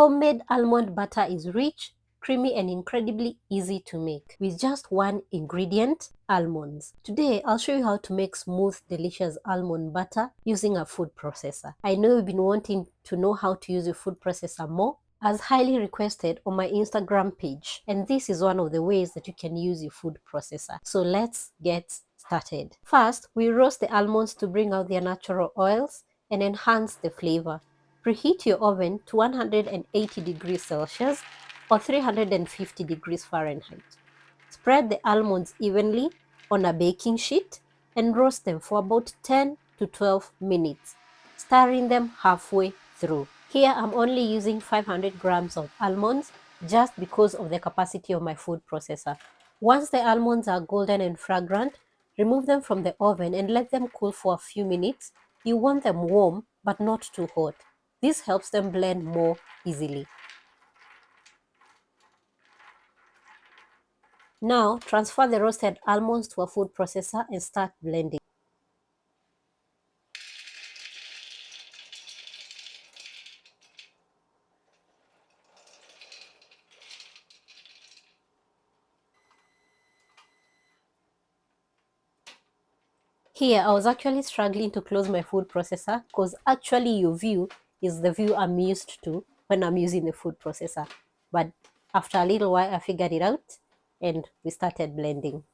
Homemade almond butter is rich, creamy and incredibly easy to make with just one ingredient, almonds. Today, I'll show you how to make smooth, delicious almond butter using a food processor. I know you've been wanting to know how to use your food processor more, as highly requested on my Instagram page, and this is one of the ways that you can use your food processor. So let's get started. First, we roast the almonds to bring out their natural oils and enhance the flavor. Preheat your oven to 180 degrees Celsius or 350 degrees Fahrenheit. Spread the almonds evenly on a baking sheet and roast them for about 10 to 12 minutes, stirring them halfway through. Here I'm only using 500 grams of almonds just because of the capacity of my food processor. Once the almonds are golden and fragrant, remove them from the oven and let them cool for a few minutes. You want them warm but not too hot. This helps them blend more easily. Now transfer the roasted almonds to a food processor and start blending. Here, I was actually struggling to close my food processor because actually your view is the view I'm used to when I'm using the food processor. But after a little while, I figured it out and we started blending.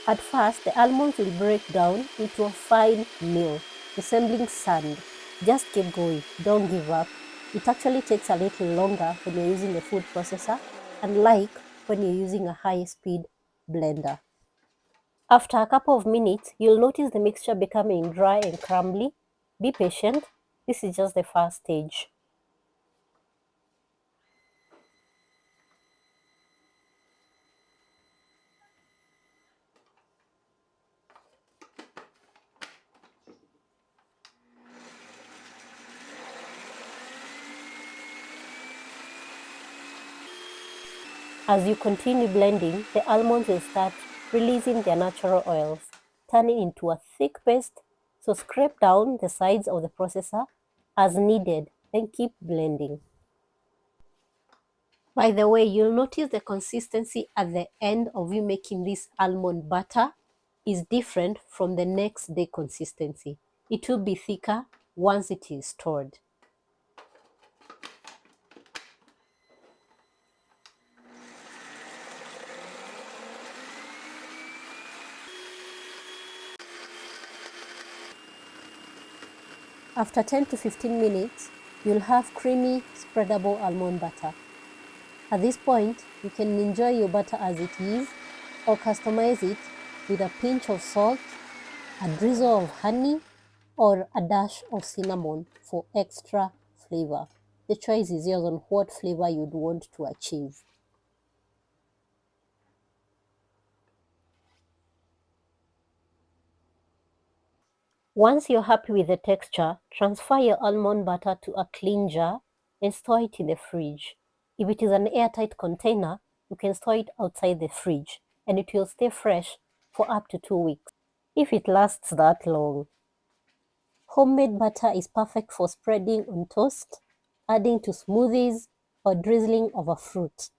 At first, the almonds will break down into a fine meal, resembling sand. Just keep going, don't give up. It actually takes a little longer when you're using a food processor, unlike when you're using a high-speed blender. After a couple of minutes, you'll notice the mixture becoming dry and crumbly. Be patient, this is just the first stage. As you continue blending, the almonds will start releasing their natural oils, turning into a thick paste, so scrape down the sides of the processor as needed, then keep blending. By the way, you'll notice the consistency at the end of you making this almond butter is different from the next day consistency. It will be thicker once it is stored. After 10 to 15 minutes, you'll have creamy, spreadable almond butter. At this point, you can enjoy your butter as it is or customize it with a pinch of salt, a drizzle of honey, or a dash of cinnamon for extra flavor. The choice is yours on what flavor you'd want to achieve. Once you're happy with the texture, transfer your almond butter to a clean jar and store it in the fridge. If it is an airtight container, you can store it outside the fridge and it will stay fresh for up to 2 weeks, if it lasts that long. Homemade butter is perfect for spreading on toast, adding to smoothies, or drizzling over fruit.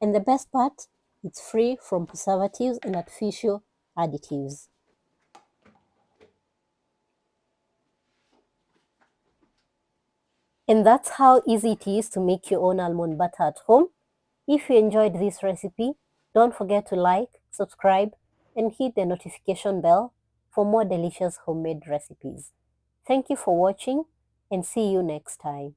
And the best part, it's free from preservatives and artificial additives. And that's how easy it is to make your own almond butter at home. If you enjoyed this recipe, don't forget to like, subscribe, and hit the notification bell for more delicious homemade recipes. Thank you for watching and see you next time.